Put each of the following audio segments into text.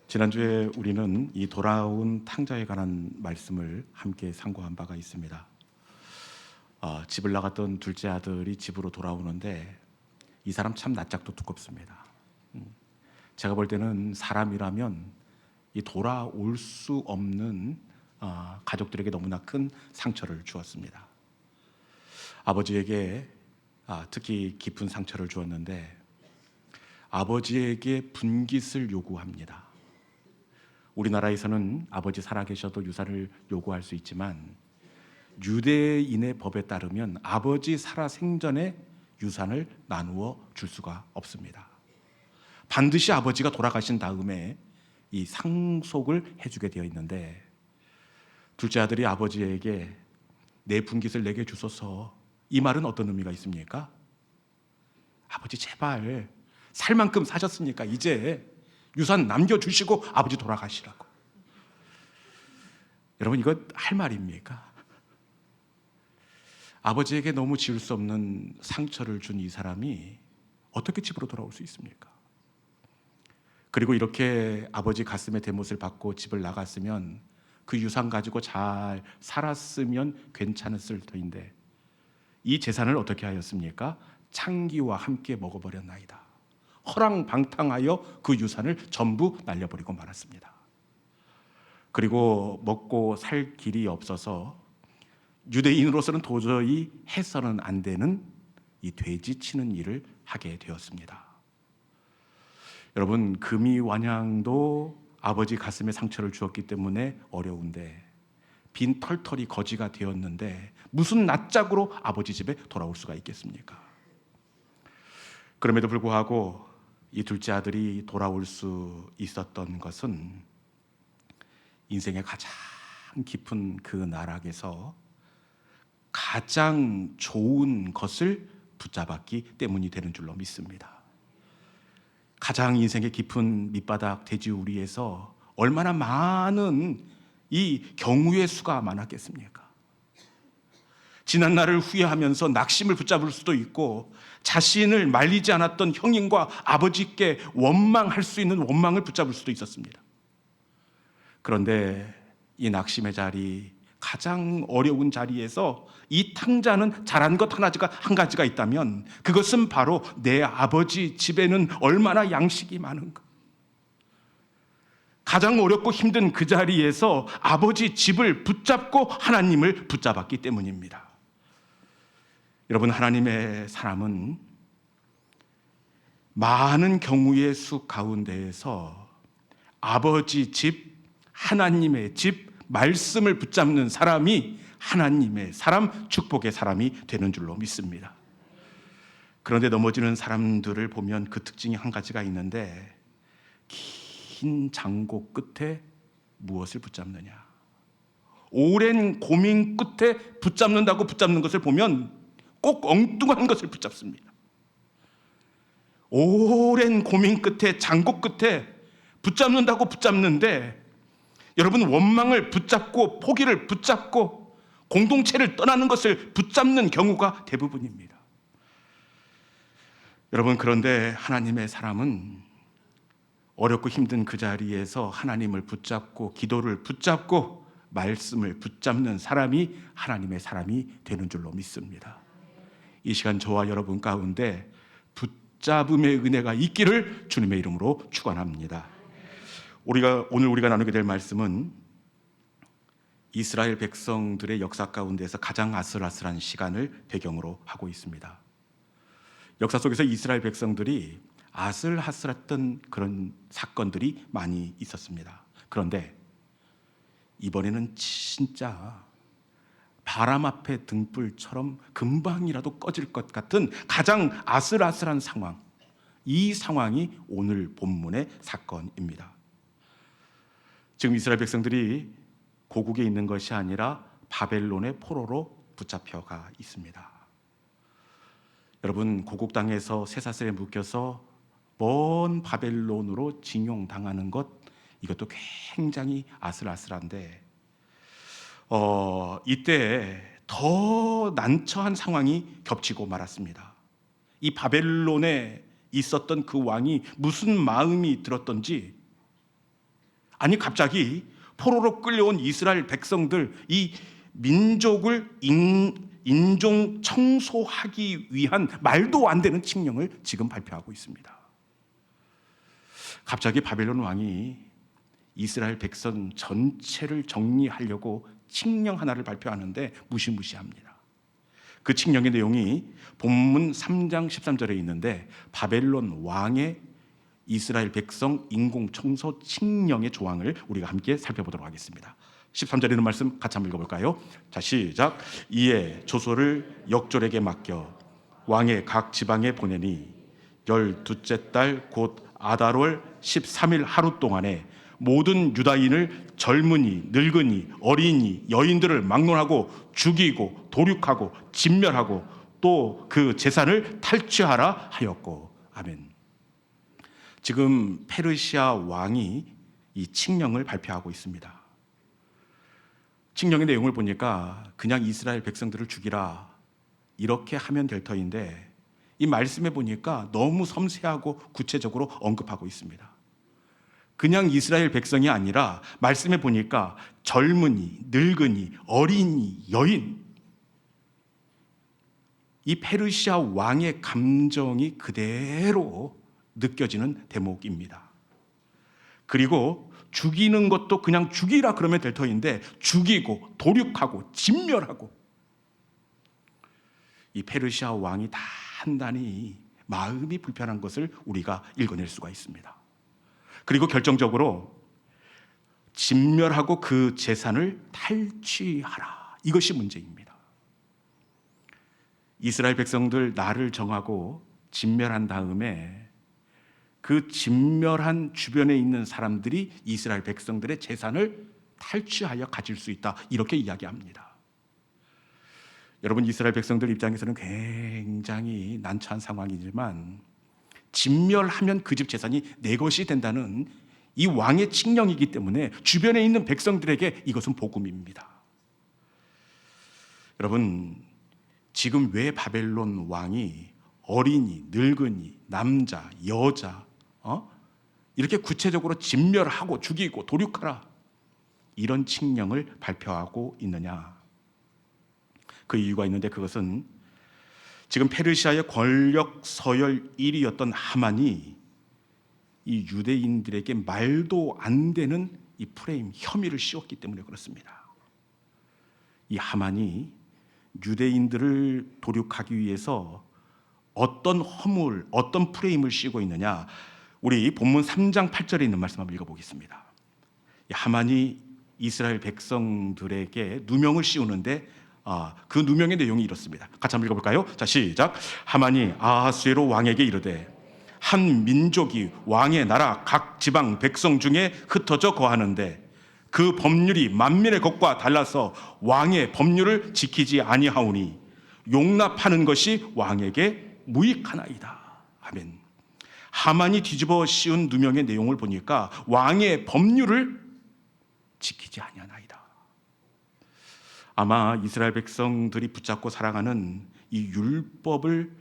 지난주에 우리는 이 돌아온 탕자에 관한 말씀을 함께 상고한 바가 있습니다. 집을 나갔던 둘째 아들이 집으로 돌아오는데 이 사람 참 낯짝도 두껍습니다. 제가 볼 때는 사람이라면 이 돌아올 수 없는 가족들에게 너무나 큰 상처를 주었습니다. 아버지에게 특히 깊은 상처를 주었는데 아버지에게 분깃을 요구합니다. 우리나라에서는 아버지 살아계셔도 유산을 요구할 수 있지만 유대인의 법에 따르면 아버지 살아생전에 유산을 나누어 줄 수가 없습니다. 반드시 아버지가 돌아가신 다음에 이 상속을 해주게 되어 있는데 둘째 아들이 아버지에게 내 분깃을 내게 주소서, 이 말은 어떤 의미가 있습니까? 아버지 제발 살 만큼 사셨으니까 이제 유산 남겨주시고 아버지 돌아가시라고. 여러분, 이거 할 말입니까? 아버지에게 너무 지울 수 없는 상처를 준 이 사람이 어떻게 집으로 돌아올 수 있습니까? 그리고 이렇게 아버지 가슴에 대못을 받고 집을 나갔으면 그 유산 가지고 잘 살았으면 괜찮았을 터인데 이 재산을 어떻게 하였습니까? 창기와 함께 먹어버렸나이다. 허랑방탕하여 그 유산을 전부 날려버리고 말았습니다. 그리고 먹고 살 길이 없어서 유대인으로서는 도저히 해서는 안 되는 이 돼지 치는 일을 하게 되었습니다. 여러분, 금이완양도 아버지 가슴에 상처를 주었기 때문에 어려운데 빈 털털이 거지가 되었는데 무슨 낯짝으로 아버지 집에 돌아올 수가 있겠습니까? 그럼에도 불구하고 이 둘째 아들이 돌아올 수 있었던 것은 인생의 가장 깊은 그 나락에서 가장 좋은 것을 붙잡았기 때문이 되는 줄로 믿습니다. 가장 인생의 깊은 밑바닥 돼지우리에서 얼마나 많은 이 경우의 수가 많았겠습니까? 지난 날을 후회하면서 낙심을 붙잡을 수도 있고 자신을 말리지 않았던 형님과 아버지께 원망할 수 있는 원망을 붙잡을 수도 있었습니다. 그런데 이 낙심의 자리, 가장 어려운 자리에서 이 탕자는 잘한 것 한 가지가 있다면 그것은 바로 내 아버지 집에는 얼마나 양식이 많은가. 가장 어렵고 힘든 그 자리에서 아버지 집을 붙잡고 하나님을 붙잡았기 때문입니다. 여러분, 하나님의 사람은 많은 경우의 수 가운데에서 아버지 집, 하나님의 집, 말씀을 붙잡는 사람이 하나님의 사람, 축복의 사람이 되는 줄로 믿습니다. 그런데 넘어지는 사람들을 보면 그 특징이 한 가지가 있는데 긴 장고 끝에 무엇을 붙잡느냐. 오랜 고민 끝에 붙잡는다고 붙잡는 것을 보면 꼭 엉뚱한 것을 붙잡습니다. 오랜 고민 끝에, 장고 끝에 붙잡는다고 붙잡는데 여러분, 원망을 붙잡고 포기를 붙잡고 공동체를 떠나는 것을 붙잡는 경우가 대부분입니다. 여러분, 그런데 하나님의 사람은 어렵고 힘든 그 자리에서 하나님을 붙잡고 기도를 붙잡고 말씀을 붙잡는 사람이 하나님의 사람이 되는 줄로 믿습니다. 이 시간 저와 여러분 가운데 붙잡음의 은혜가 있기를 주님의 이름으로 축원합니다. 오늘 우리가 나누게 될 말씀은 이스라엘 백성들의 역사 가운데서 가장 아슬아슬한 시간을 배경으로 하고 있습니다. 역사 속에서 이스라엘 백성들이 아슬아슬했던 그런 사건들이 많이 있었습니다. 그런데 이번에는 진짜 바람 앞에 등불처럼 금방이라도 꺼질 것 같은 가장 아슬아슬한 상황, 이 상황이 오늘 본문의 사건입니다. 지금 이스라엘 백성들이 고국에 있는 것이 아니라 바벨론의 포로로 붙잡혀가 있습니다. 여러분, 고국 땅에서 쇠사슬에 묶여서 먼 바벨론으로 징용당하는 것, 이것도 굉장히 아슬아슬한데 이때 더 난처한 상황이 겹치고 말았습니다. 이 바벨론의 있었던 그 왕이 무슨 마음이 들었던지, 아니 갑자기 포로로 끌려온 이스라엘 백성들, 이 민족을 인종 청소하기 위한 말도 안 되는 칙령을 지금 발표하고 있습니다. 갑자기 바벨론 왕이 이스라엘 백성 전체를 정리하려고 칙령 하나를 발표하는데 무시무시합니다. 그 칙령의 내용이 본문 3장 13절에 있는데, 바벨론 왕의 이스라엘 백성 인공청소 칙령의 조항을 우리가 함께 살펴보도록 하겠습니다. 13절에 있는 말씀 같이 한번 읽어볼까요? 자, 시작. 이에 조소를 역졸에게 맡겨 왕의 각 지방에 보내니 12째 달 곧 아달월 13일 하루 동안에 모든 유다인을 젊은이, 늙은이, 어린이, 여인들을 막론하고 죽이고 도륙하고 진멸하고 또 그 재산을 탈취하라 하였고. 아멘. 지금 페르시아 왕이 이 칙령을 발표하고 있습니다. 칙령의 내용을 보니까 그냥 이스라엘 백성들을 죽이라 이렇게 하면 될 터인데, 이 말씀에 보니까 너무 섬세하고 구체적으로 언급하고 있습니다. 그냥 이스라엘 백성이 아니라 말씀에 보니까 젊은이, 늙은이, 어린이, 여인, 이 페르시아 왕의 감정이 그대로 느껴지는 대목입니다. 그리고 죽이는 것도 그냥 죽이라 그러면 될 터인데 죽이고 도륙하고 진멸하고, 이 페르시아 왕이 단단히 마음이 불편한 것을 우리가 읽어낼 수가 있습니다. 그리고 결정적으로 진멸하고 그 재산을 탈취하라, 이것이 문제입니다. 이스라엘 백성들 나를 정하고 진멸한 다음에 그 진멸한 주변에 있는 사람들이 이스라엘 백성들의 재산을 탈취하여 가질 수 있다, 이렇게 이야기합니다. 여러분, 이스라엘 백성들 입장에서는 굉장히 난처한 상황이지만 진멸하면 그 집 재산이 내 것이 된다는 이 왕의 칙령이기 때문에 주변에 있는 백성들에게 이것은 복음입니다. 여러분, 지금 왜 바벨론 왕이 어린이, 늙은이, 남자, 여자 이렇게 구체적으로 진멸하고 죽이고 도륙하라 이런 칙령을 발표하고 있느냐? 그 이유가 있는데, 그것은 지금 페르시아의 권력 서열 1위였던 하만이 이 유대인들에게 말도 안 되는 이 프레임, 혐의를 씌웠기 때문에 그렇습니다. 이 하만이 유대인들을 도륙하기 위해서 어떤 허물, 어떤 프레임을 씌우고 있느냐? 우리 본문 3장 8절에 있는 말씀 한번 읽어보겠습니다. 하만이 이스라엘 백성들에게 누명을 씌우는데 그 누명의 내용이 이렇습니다. 같이 한번 읽어볼까요? 자, 시작. 하만이 아하수에로 왕에게 이르되 한 민족이 왕의 나라 각 지방 백성 중에 흩어져 거하는데 그 법률이 만민의 것과 달라서 왕의 법률을 지키지 아니하오니 용납하는 것이 왕에게 무익하나이다. 아멘. 하만이 뒤집어 씌운 누명의 내용을 보니까 왕의 법률을 지키지 아니하나이다. 아마 이스라엘 백성들이 붙잡고 살아가는 이 율법을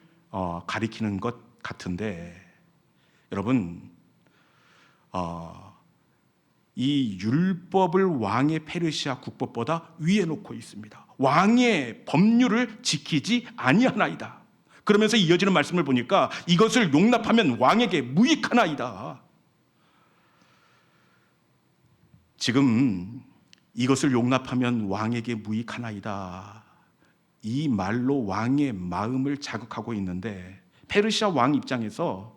가리키는 것 같은데, 여러분, 이 율법을 왕의 페르시아 국법보다 위에 놓고 있습니다. 왕의 법률을 지키지 아니하나이다. 그러면서 이어지는 말씀을 보니까 이것을 용납하면 왕에게 무익하나이다. 지금 이것을 용납하면 왕에게 무익하나이다, 이 말로 왕의 마음을 자극하고 있는데, 페르시아 왕 입장에서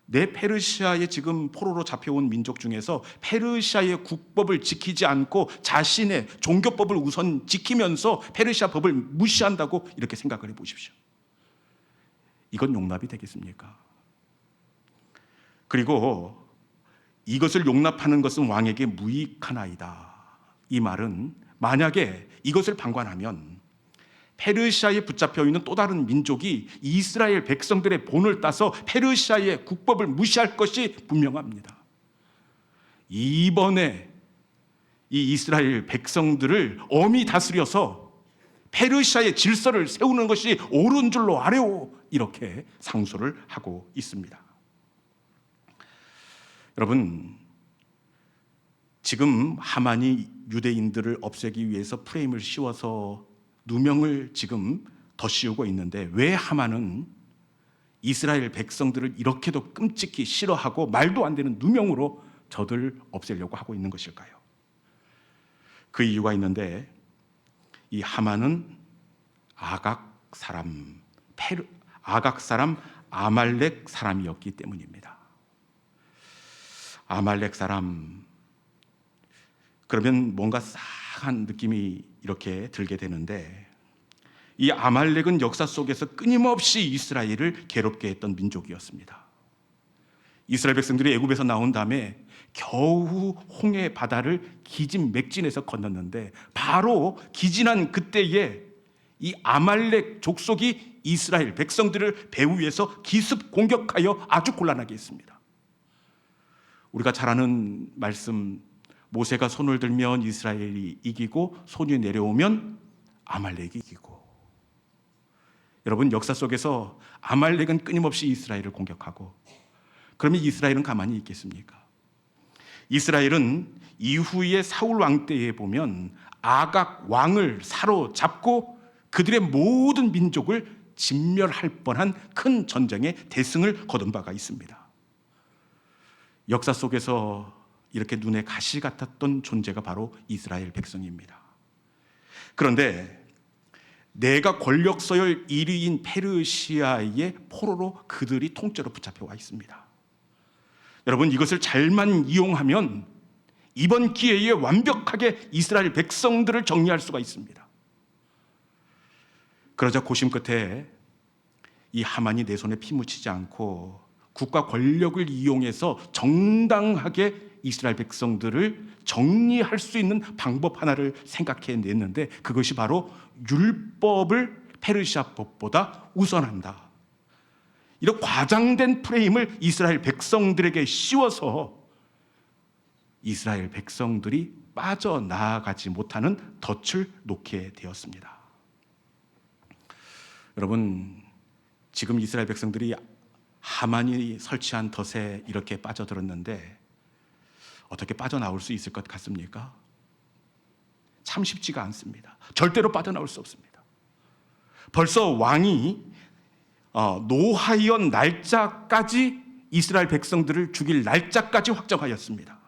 내 페르시아에 지금 포로로 잡혀온 민족 중에서 페르시아의 국법을 지키지 않고 자신의 종교법을 우선 지키면서 페르시아 법을 무시한다고 이렇게 생각을 해보십시오. 이건 용납이 되겠습니까? 그리고 이것을 용납하는 것은 왕에게 무익하나이다, 이 말은 만약에 이것을 방관하면 페르시아에 붙잡혀 있는 또 다른 민족이 이스라엘 백성들의 본을 따서 페르시아의 국법을 무시할 것이 분명합니다. 이번에 이 이스라엘 백성들을 엄히 다스려서 페르시아의 질서를 세우는 것이 옳은 줄로 아뢰오, 이렇게 상소를 하고 있습니다. 여러분, 지금 하만이 유대인들을 없애기 위해서 프레임을 씌워서 누명을 지금 더 씌우고 있는데, 왜 하만은 이스라엘 백성들을 이렇게도 끔찍히 싫어하고 말도 안 되는 누명으로 저들 없애려고 하고 있는 것일까요? 그 이유가 있는데, 이 하만은 아각 사람 아말렉 사람이었기 때문입니다. 아말렉 사람, 그러면 뭔가 싸한 느낌이 이렇게 들게 되는데, 이 아말렉은 역사 속에서 끊임없이 이스라엘을 괴롭게 했던 민족이었습니다. 이스라엘 백성들이 애굽에서 나온 다음에 겨우 홍해 바다를 기진맥진해서 건넜는데, 바로 기진한 그때에 이 아말렉 족속이 이스라엘 백성들을 배후 위에서 기습 공격하여 아주 곤란하게 했습니다. 우리가 잘 아는 말씀, 모세가 손을 들면 이스라엘이 이기고 손이 내려오면 아말렉이 이기고. 여러분, 역사 속에서 아말렉은 끊임없이 이스라엘을 공격하고, 그러면 이스라엘은 가만히 있겠습니까? 이스라엘은 이후의 사울 왕 때에 보면 아각 왕을 사로잡고 그들의 모든 민족을 진멸할 뻔한 큰 전쟁의 대승을 거둔 바가 있습니다. 역사 속에서 이렇게 눈에 가시 같았던 존재가 바로 이스라엘 백성입니다. 그런데 내가 권력 서열 1위인 페르시아의 포로로 그들이 통째로 붙잡혀 와 있습니다. 여러분, 이것을 잘만 이용하면 이번 기회에 완벽하게 이스라엘 백성들을 정리할 수가 있습니다. 그러자 고심 끝에 이 하만이 내 손에 피 묻히지 않고 국가 권력을 이용해서 정당하게 이스라엘 백성들을 정리할 수 있는 방법 하나를 생각해냈는데, 그것이 바로 율법을 페르시아 법보다 우선한다. 이런 과장된 프레임을 이스라엘 백성들에게 씌워서 이스라엘 백성들이 빠져나가지 못하는 덫을 놓게 되었습니다. 여러분, 지금 이스라엘 백성들이 하만이 설치한 덫에 이렇게 빠져들었는데 어떻게 빠져나올 수 있을 것 같습니까? 참 쉽지가 않습니다. 절대로 빠져나올 수 없습니다. 벌써 왕이 노하연 날짜까지, 이스라엘 백성들을 죽일 날짜까지 확정하였습니다.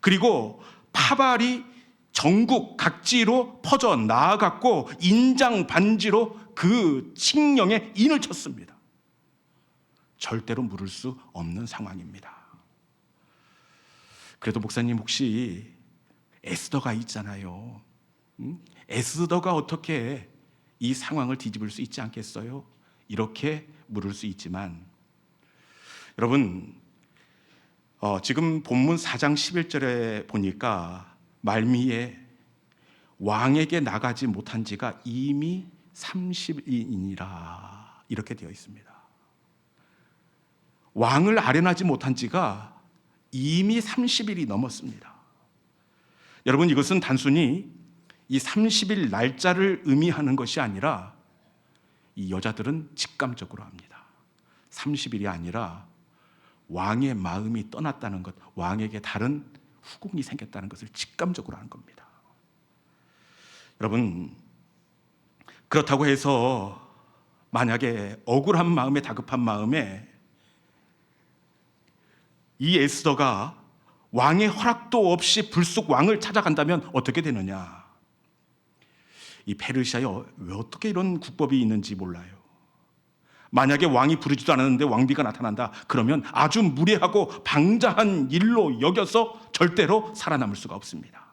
그리고 파발이 전국 각지로 퍼져 나아갔고 인장 반지로 그 칙령에 인을 쳤습니다. 절대로 물을 수 없는 상황입니다. 그래도 목사님, 혹시 에스더가 있잖아요. 에스더가 어떻게 이 상황을 뒤집을 수 있지 않겠어요? 이렇게 물을 수 있지만, 여러분, 지금 본문 4장 11절에 보니까 말미에 왕에게 나가지 못한 지가 이미 30일이니라 이렇게 되어 있습니다. 왕을 아련하지 못한 지가 이미 30일이 넘었습니다. 여러분, 이것은 단순히 이 30일 날짜를 의미하는 것이 아니라, 이 여자들은 직감적으로 합니다. 30일이 아니라 왕의 마음이 떠났다는 것, 왕에게 다른 후궁이 생겼다는 것을 직감적으로 하는 겁니다. 여러분, 그렇다고 해서 만약에 억울한 마음에, 다급한 마음에 이 에스더가 왕의 허락도 없이 불쑥 왕을 찾아간다면 어떻게 되느냐? 이 페르시아에 왜 어떻게 이런 국법이 있는지 몰라요. 만약에 왕이 부르지도 않았는데 왕비가 나타난다, 그러면 아주 무례하고 방자한 일로 여겨서 절대로 살아남을 수가 없습니다.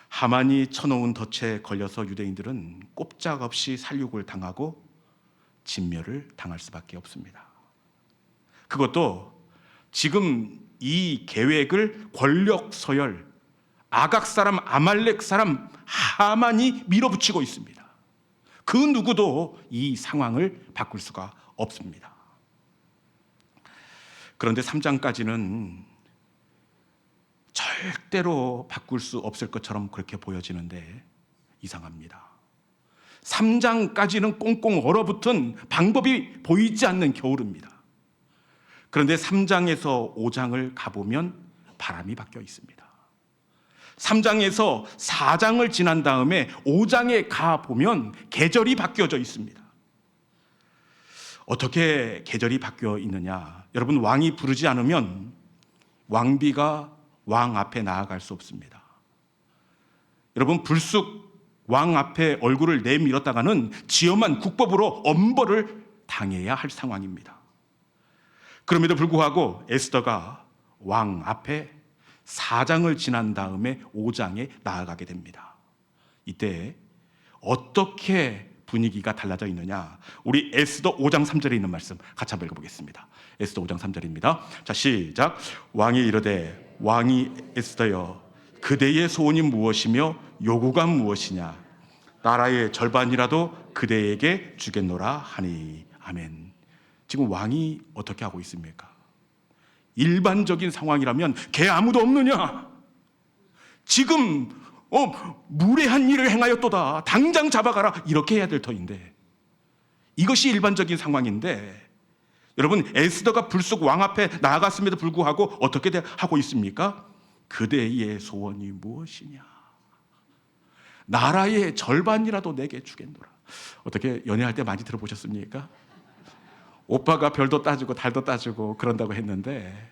하만이 쳐놓은 덫에 걸려서 유대인들은 꼼짝없이 살육을 당하고 진멸을 당할 수밖에 없습니다. 그것도 지금 이 계획을 권력 서열, 아각 사람, 아말렉 사람 하만이 밀어붙이고 있습니다. 그 누구도 이 상황을 바꿀 수가 없습니다. 그런데 3장까지는 절대로 바꿀 수 없을 것처럼 그렇게 보여지는데 이상합니다. 3장까지는 꽁꽁 얼어붙은 방법이 보이지 않는 겨울입니다. 그런데 3장에서 5장을 가보면 바람이 바뀌어 있습니다. 3장에서 4장을 지난 다음에 5장에 가보면 계절이 바뀌어져 있습니다. 어떻게 계절이 바뀌어 있느냐? 여러분, 왕이 부르지 않으면 왕비가 왕 앞에 나아갈 수 없습니다. 여러분, 불쑥 왕 앞에 얼굴을 내밀었다가는 지엄한 국법으로 엄벌을 당해야 할 상황입니다. 그럼에도 불구하고 에스더가 왕 앞에 4장을 지난 다음에 5장에 나아가게 됩니다. 이때 어떻게 분위기가 달라져 있느냐? 우리 에스더 5장 3절에 있는 말씀 같이 한번 읽어보겠습니다. 에스더 5장 3절입니다. 자, 시작. 왕이 이르되 왕이 에스더여, 그대의 소원이 무엇이며 요구가 무엇이냐? 나라의 절반이라도 그대에게 주겠노라 하니. 아멘. 지금 왕이 어떻게 하고 있습니까? 일반적인 상황이라면 걔 아무도 없느냐? 지금 무례한 일을 행하였도다. 당장 잡아가라. 이렇게 해야 될 터인데, 이것이 일반적인 상황인데, 여러분, 에스더가 불쑥 왕 앞에 나아갔음에도 불구하고 어떻게 하고 있습니까? 그대의 소원이 무엇이냐? 나라의 절반이라도 내게 주겠노라. 어떻게 연애할 때 많이 들어보셨습니까? 오빠가 별도 따주고 달도 따주고 그런다고 했는데,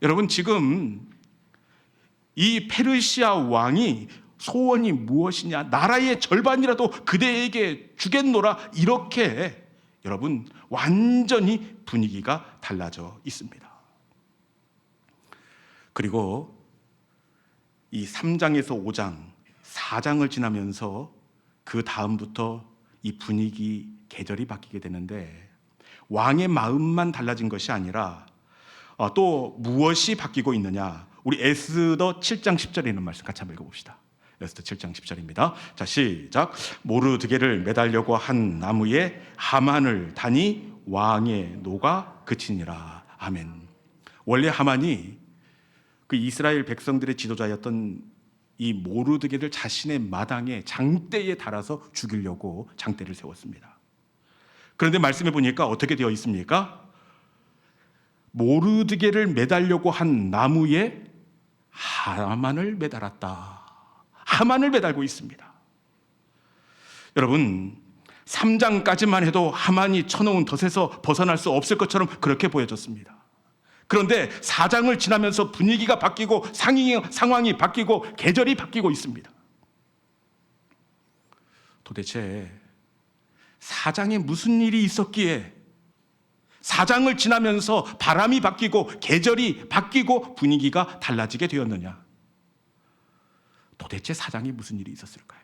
여러분, 지금 이 페르시아 왕이 소원이 무엇이냐? 나라의 절반이라도 그대에게 주겠노라. 이렇게 여러분, 완전히 분위기가 달라져 있습니다. 그리고 이 3장에서 5장, 4장을 지나면서 그 다음부터 이 분위기, 계절이 바뀌게 되는데, 왕의 마음만 달라진 것이 아니라 또 무엇이 바뀌고 있느냐? 우리 에스더 7장 10절에 있는 말씀 같이 한번 읽어봅시다. 에스더 7장 10절입니다. 자, 시작. 모르드게를 매달려고 한 나무에 하만을 다니 왕의 노가 그치니라. 아멘. 원래 하만이 그 이스라엘 백성들의 지도자였던 이 모르드게를 자신의 마당에 장대에 달아서 죽이려고 장대를 세웠습니다. 그런데 말씀해 보니까 어떻게 되어 있습니까? 모르드게를 매달려고 한 나무에 하만을 매달았다. 하만을 매달고 있습니다. 여러분, 3장까지만 해도 하만이 쳐놓은 덫에서 벗어날 수 없을 것처럼 그렇게 보여졌습니다. 그런데 4장을 지나면서 분위기가 바뀌고 상황이 바뀌고 계절이 바뀌고 있습니다. 도대체 4장에 무슨 일이 있었기에 4장을 지나면서 바람이 바뀌고 계절이 바뀌고 분위기가 달라지게 되었느냐? 도대체 4장에 무슨 일이 있었을까요?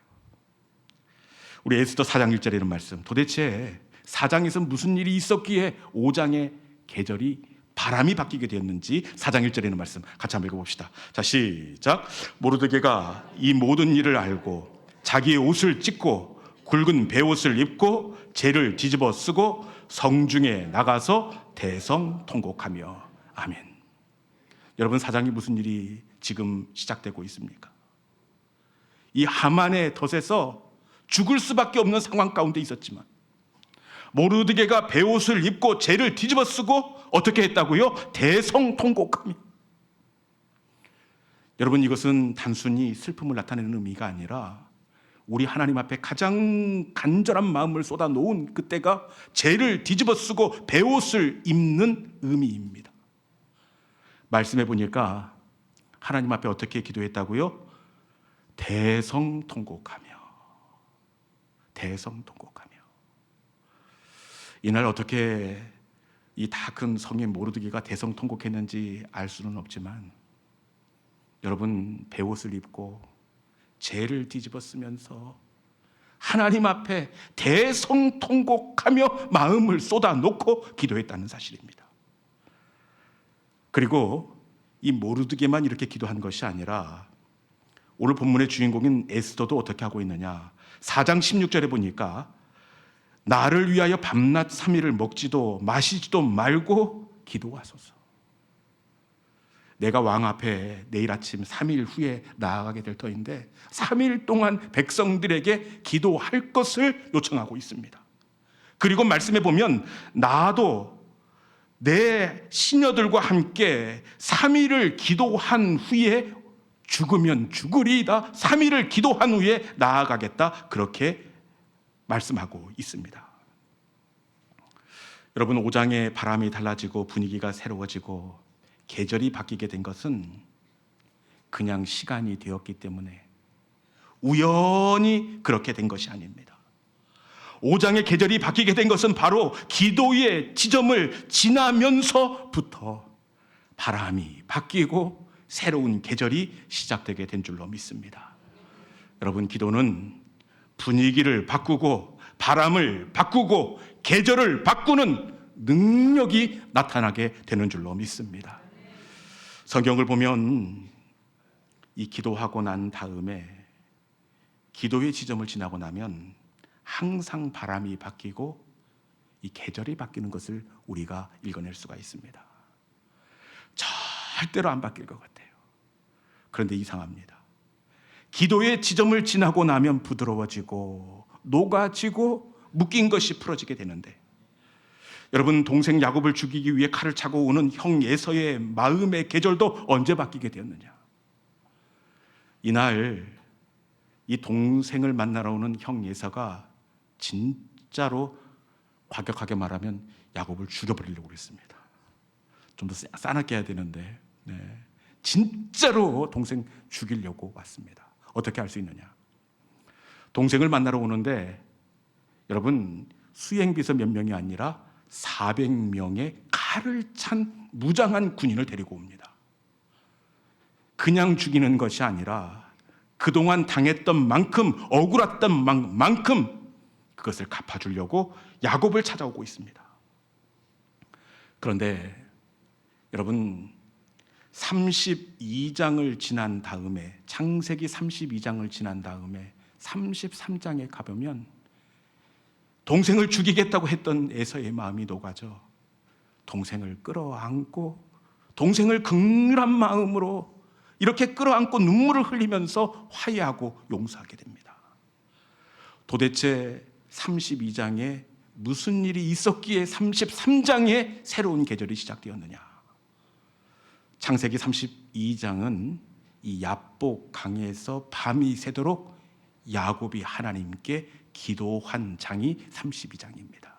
우리 에스더 4장 1절에 이런 말씀, 도대체 4장에서 무슨 일이 있었기에 5장의 계절이 바람이 바뀌게 되었는지 4장 1절에 있는 말씀 같이 한번 읽어봅시다. 자, 시작. 모르드게가 이 모든 일을 알고 자기의 옷을 찢고 굵은 베옷을 입고 재를 뒤집어 쓰고 성중에 나가서 대성통곡하며. 아멘. 여러분, 4장이 무슨 일이 지금 시작되고 있습니까? 이 하만의 덫에서 죽을 수밖에 없는 상황 가운데 있었지만 모르드게가 베옷을 입고 재를 뒤집어 쓰고 어떻게 했다고요? 대성통곡하며. 여러분, 이것은 단순히 슬픔을 나타내는 의미가 아니라 우리 하나님 앞에 가장 간절한 마음을 쏟아놓은 그때가 재를 뒤집어 쓰고 베옷을 입는 의미입니다. 말씀해 보니까 하나님 앞에 어떻게 기도했다고요? 대성통곡하며. 대성통곡하며. 이날 어떻게 이 다 큰 성인 모르드게가 대성통곡했는지 알 수는 없지만, 여러분, 베옷을 입고 재를 뒤집어 쓰면서 하나님 앞에 대성통곡하며 마음을 쏟아놓고 기도했다는 사실입니다. 그리고 이 모르드게만 이렇게 기도한 것이 아니라 오늘 본문의 주인공인 에스더도 어떻게 하고 있느냐? 4장 16절에 보니까 나를 위하여 밤낮 3일을 먹지도 마시지도 말고 기도하소서. 내가 왕 앞에 내일 아침 3일 후에 나아가게 될 터인데 3일 동안 백성들에게 기도할 것을 요청하고 있습니다. 그리고 말씀해 보면 나도 내 시녀들과 함께 3일을 기도한 후에 죽으면 죽으리이다. 3일을 기도한 후에 나아가겠다. 그렇게 말씀하고 있습니다. 여러분, 5장의 바람이 달라지고 분위기가 새로워지고 계절이 바뀌게 된 것은 그냥 시간이 되었기 때문에 우연히 그렇게 된 것이 아닙니다. 5장의 계절이 바뀌게 된 것은 바로 기도의 지점을 지나면서부터 바람이 바뀌고 새로운 계절이 시작되게 된 줄로 믿습니다. 여러분, 기도는 분위기를 바꾸고 바람을 바꾸고 계절을 바꾸는 능력이 나타나게 되는 줄로 믿습니다. 성경을 보면 이 기도하고 난 다음에 기도의 지점을 지나고 나면 항상 바람이 바뀌고 이 계절이 바뀌는 것을 우리가 읽어낼 수가 있습니다. 절대로 안 바뀔 것 같아요. 그런데 이상합니다. 기도의 지점을 지나고 나면 부드러워지고 녹아지고 묶인 것이 풀어지게 되는데, 여러분, 동생 야곱을 죽이기 위해 칼을 차고 오는 형 에서의 마음의 계절도 언제 바뀌게 되었느냐? 이날 이 동생을 만나러 오는 형 에서가 진짜로 과격하게 말하면 야곱을 죽여버리려고 그랬습니다. 좀 더 싸납게 해야 되는데 진짜로 동생 죽이려고 왔습니다. 어떻게 할 수 있느냐? 동생을 만나러 오는데 여러분, 수행비서 몇 명이 아니라 400명의 칼을 찬 무장한 군인을 데리고 옵니다. 그냥 죽이는 것이 아니라 그동안 당했던 만큼, 억울했던 만큼 그것을 갚아주려고 야곱을 찾아오고 있습니다. 그런데 여러분, 32장을 지난 다음에, 창세기 32장을 지난 다음에 33장에 가보면 동생을 죽이겠다고 했던 에서의 마음이 녹아져 동생을 끌어안고, 동생을 극렬한 마음으로 이렇게 끌어안고 눈물을 흘리면서 화해하고 용서하게 됩니다. 도대체 32장에 무슨 일이 있었기에 33장에 새로운 계절이 시작되었느냐? 창세기 32장은 이 야복 강에서 밤이 새도록 야곱이 하나님께 기도한 장이 32장입니다.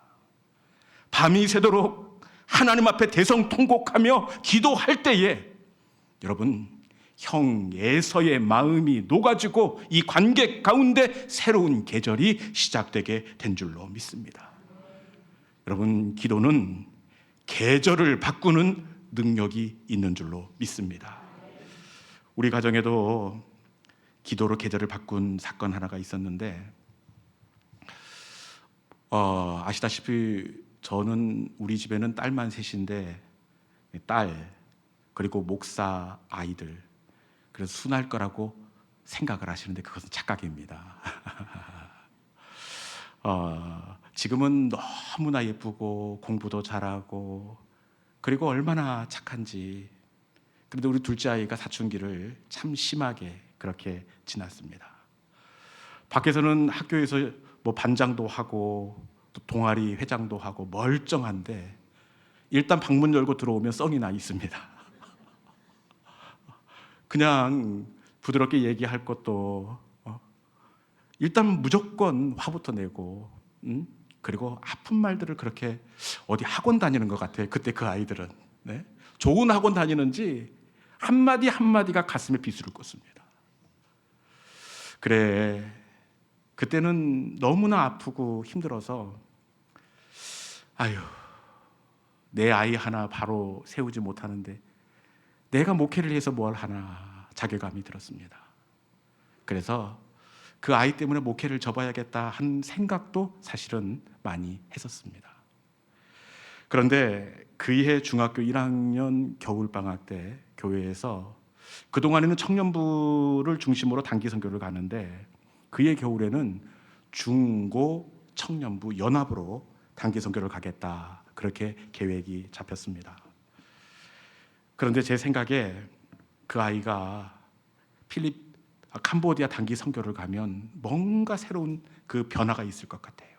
밤이 새도록 하나님 앞에 대성통곡하며 기도할 때에 여러분, 형 에서의 마음이 녹아지고 이 관계 가운데 새로운 계절이 시작되게 된 줄로 믿습니다. 여러분, 기도는 계절을 바꾸는 능력이 있는 줄로 믿습니다. 우리 가정에도 기도로 계절을 바꾼 사건 하나가 있었는데, 아시다시피 저는 우리 집에는 딸만 셋인데 딸 그리고 목사 아이들, 그래서 순할 거라고 생각을 하시는데 그것은 착각입니다. 지금은 너무나 예쁘고 공부도 잘하고 그리고 얼마나 착한지. 그런데 우리 둘째 아이가 사춘기를 참 심하게 그렇게 지났습니다. 밖에서는 학교에서 뭐 반장도 하고 또 동아리 회장도 하고 멀쩡한데 일단 방문 열고 들어오면 썽이 나 있습니다. 그냥 부드럽게 얘기할 것도 일단 무조건 화부터 내고, 그리고 아픈 말들을 그렇게 어디 학원 다니는 것 같아요. 그때 그 아이들은 좋은 학원 다니는지 한마디 한마디가 가슴에 비수를 꽂습니다. 그래, 그때는 너무나 아프고 힘들어서 아유, 내 아이 하나 바로 세우지 못하는데 내가 목회를 해서 뭘 하나 자괴감이 들었습니다. 그래서 그 아이 때문에 목회를 접어야겠다 한 생각도 사실은 많이 했었습니다. 그런데 그해 중학교 1학년 겨울방학 때 교회에서 그동안에는 청년부를 중심으로 단기 선교를 가는데 그해 겨울에는 중고 청년부 연합으로 단기 선교를 가겠다, 그렇게 계획이 잡혔습니다. 그런데 제 생각에 그 아이가 캄보디아 단기 선교를 가면 뭔가 새로운 그 변화가 있을 것 같아요.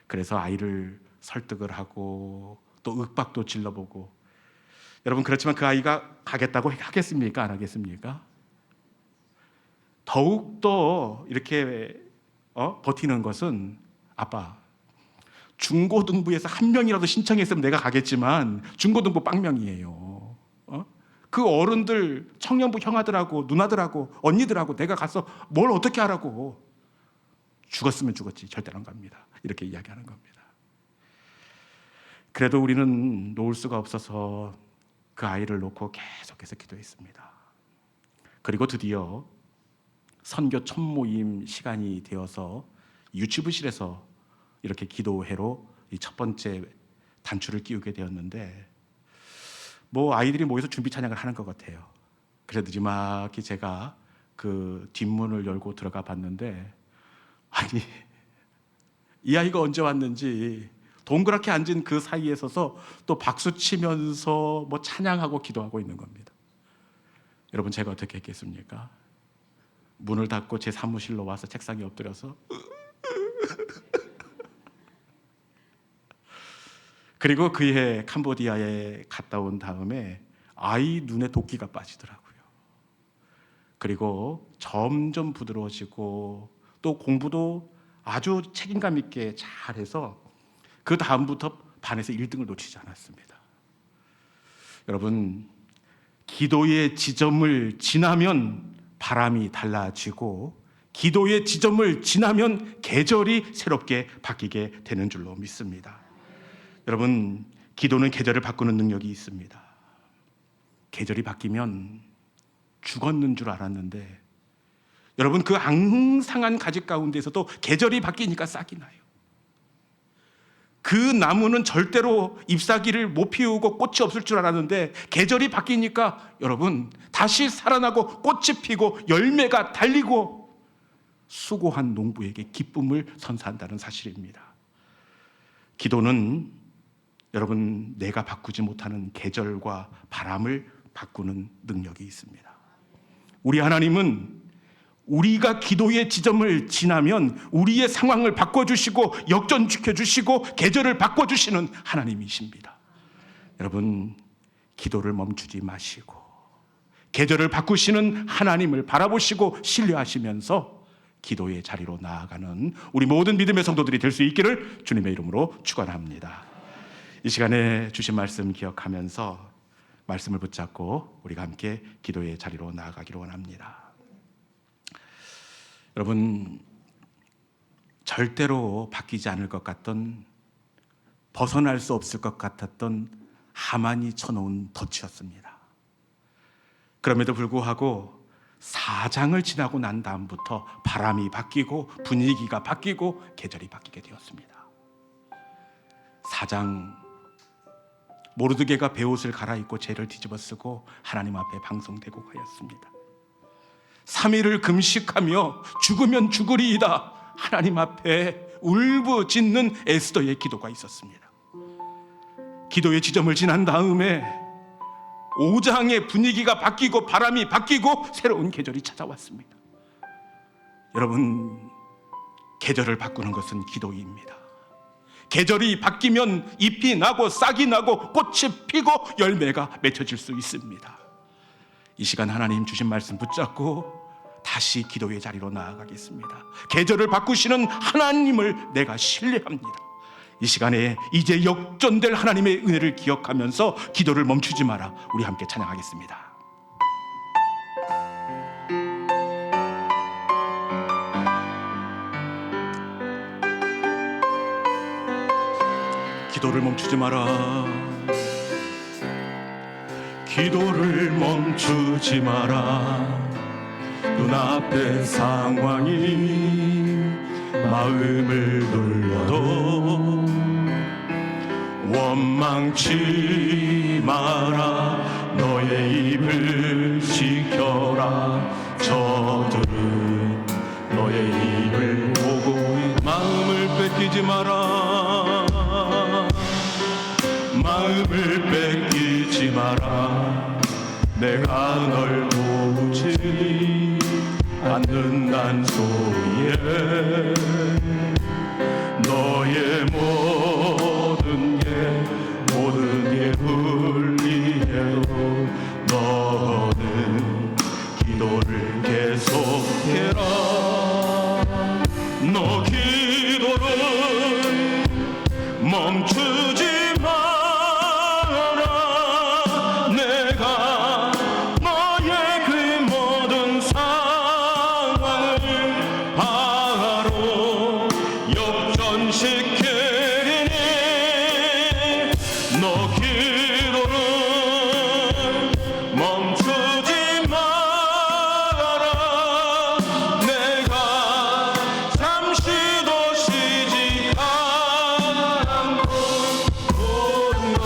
그래서 아이를 설득을 하고 또 윽박도 질러보고. 여러분, 그렇지만 그 아이가 가겠다고 하겠습니까? 안 하겠습니까? 더욱더 이렇게 버티는 것은, 아빠, 중고등부에서 한 명이라도 신청했으면 내가 가겠지만 중고등부 빵명이에요. 그 어른들, 청년부 형아들하고 누나들하고 언니들하고 내가 가서 뭘 어떻게 하라고. 죽었으면 죽었지 절대로 안 갑니다. 이렇게 이야기하는 겁니다. 그래도 우리는 놓을 수가 없어서 그 아이를 놓고 계속해서 기도했습니다. 그리고 드디어 선교 첫 모임 시간이 되어서 유치부실에서 이렇게 기도회로 이 첫 번째 단추를 끼우게 되었는데, 아이들이 모여서 준비 찬양을 하는 것 같아요. 그래서 느지막이 제가 그 뒷문을 열고 들어가 봤는데, 아니, 이 아이가 언제 왔는지 동그랗게 앉은 그 사이에 서서 또 박수 치면서 찬양하고 기도하고 있는 겁니다. 여러분, 제가 어떻게 했겠습니까? 문을 닫고 제 사무실로 와서 책상에 엎드려서 그리고 그해 캄보디아에 갔다 온 다음에 아이 눈에 도끼가 빠지더라고요. 그리고 점점 부드러워지고 또 공부도 아주 책임감 있게 잘해서 그 다음부터 반에서 1등을 놓치지 않았습니다. 여러분, 기도의 지점을 지나면 바람이 달라지고 기도의 지점을 지나면 계절이 새롭게 바뀌게 되는 줄로 믿습니다. 여러분, 기도는 계절을 바꾸는 능력이 있습니다. 계절이 바뀌면 죽었는 줄 알았는데, 여러분, 그 앙상한 가지 가운데서도 계절이 바뀌니까 싹이 나요. 그 나무는 절대로 잎사귀를 못 피우고 꽃이 없을 줄 알았는데 계절이 바뀌니까 여러분 다시 살아나고 꽃이 피고 열매가 달리고 수고한 농부에게 기쁨을 선사한다는 사실입니다. 기도는 여러분 내가 바꾸지 못하는 계절과 바람을 바꾸는 능력이 있습니다. 우리 하나님은 우리가 기도의 지점을 지나면 우리의 상황을 바꿔주시고 역전시켜주시고 계절을 바꿔주시는 하나님이십니다. 여러분, 기도를 멈추지 마시고 계절을 바꾸시는 하나님을 바라보시고 신뢰하시면서 기도의 자리로 나아가는 우리 모든 믿음의 성도들이 될 수 있기를 주님의 이름으로 축원합니다. 이 시간에 주신 말씀 기억하면서 말씀을 붙잡고 우리가 함께 기도의 자리로 나아가기를 원합니다. 여러분, 절대로 바뀌지 않을 것 같던, 벗어날 수 없을 것 같았던 하만이 쳐놓은 덫이었습니다. 그럼에도 불구하고 4장을 지나고 난 다음부터 바람이 바뀌고 분위기가 바뀌고 계절이 바뀌게 되었습니다. 4장, 모르드게가 베옷을 갈아입고 죄를 뒤집어 쓰고 하나님 앞에 방송되고 하였습니다. 3일을 금식하며 죽으면 죽으리이다 하나님 앞에 울부짖는 에스더의 기도가 있었습니다. 기도의 지점을 지난 다음에 5장의 분위기가 바뀌고 바람이 바뀌고 새로운 계절이 찾아왔습니다. 여러분, 계절을 바꾸는 것은 기도입니다. 계절이 바뀌면 잎이 나고 싹이 나고 꽃이 피고 열매가 맺혀질 수 있습니다. 이 시간 하나님 주신 말씀 붙잡고 다시 기도의 자리로 나아가겠습니다. 계절을 바꾸시는 하나님을 내가 신뢰합니다. 이 시간에 이제 역전될 하나님의 은혜를 기억하면서 기도를 멈추지 마라. 우리 함께 찬양하겠습니다. 기도를 멈추지 마라. 기도를 멈추지 마라. 눈앞의 상황이 마음을 눌러도 원망치 마라. 너의 입을 지켜라. 저들은 너의 입을 보고 마음을 뺏기지 마라. 마음을 뺏기지 마라. 마라. 내가 널 도우지 않는단 소리에 너의 모든 게 불리해도 너는 기도를 계속해라. 너 기도를 멈추지 마라. 내가 너의 그 모든 상황을 바로 역전시키리니 너 기도를 멈추지 마라. 내가 잠시도 쉬지 않고 모든 걸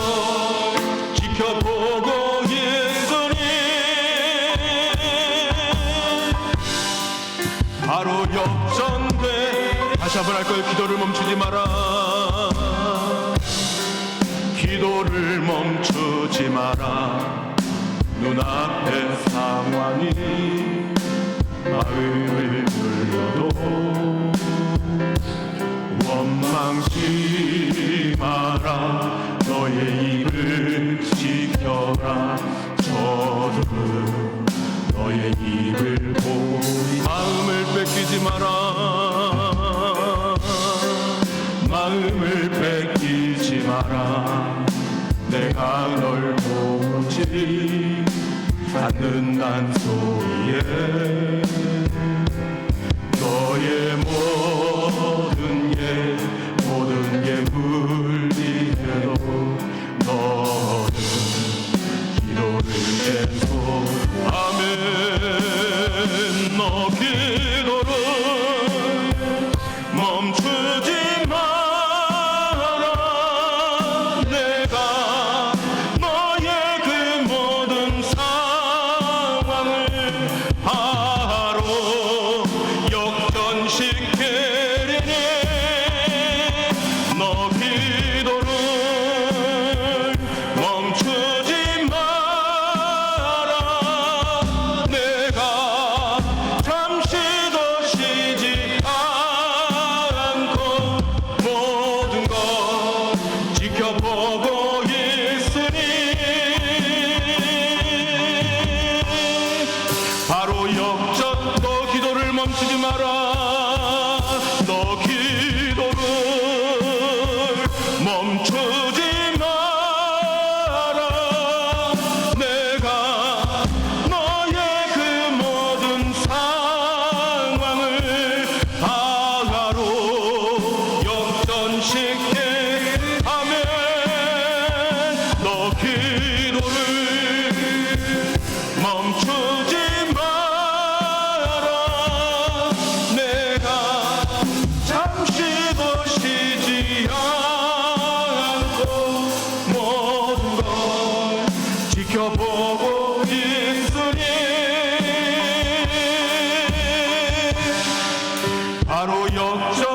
지켜보고 있으니 바로 역전돼. 다시 한번 할 거예요. 기도를 멈추지 마라. 기도를 멈추지 마라. 눈앞의 상황이 마음을 눌러도 원망치 마라. 너의 입을 지켜라. 저주는 너의 입을 보고 마음을 뺏기지 마라. 마음을 뺏기지 마라. 내가 널 보지 않는단 소리에 너의 모든 게 불리해도 너는 기도를 계속 아멘. 너 기도를 멈추지 마라. 내가 너의 그 모든 상황을 바로 역전시키리니 너 기도를 멈추지 마라. 내가 잠시도 쉬지 않고 모든 걸 지켜보고 있으니 바로 역전. 너 기도를 멈추지 마라. 너 기도를 멈추지 마라. 내가 너의 그 모든 상황을 바로 역전시켜 아멘. 너 기도를 멈추지 마라. 내가 잠시도 쉬지 않고 모든 걸 지켜보고 있으니 바로 역전.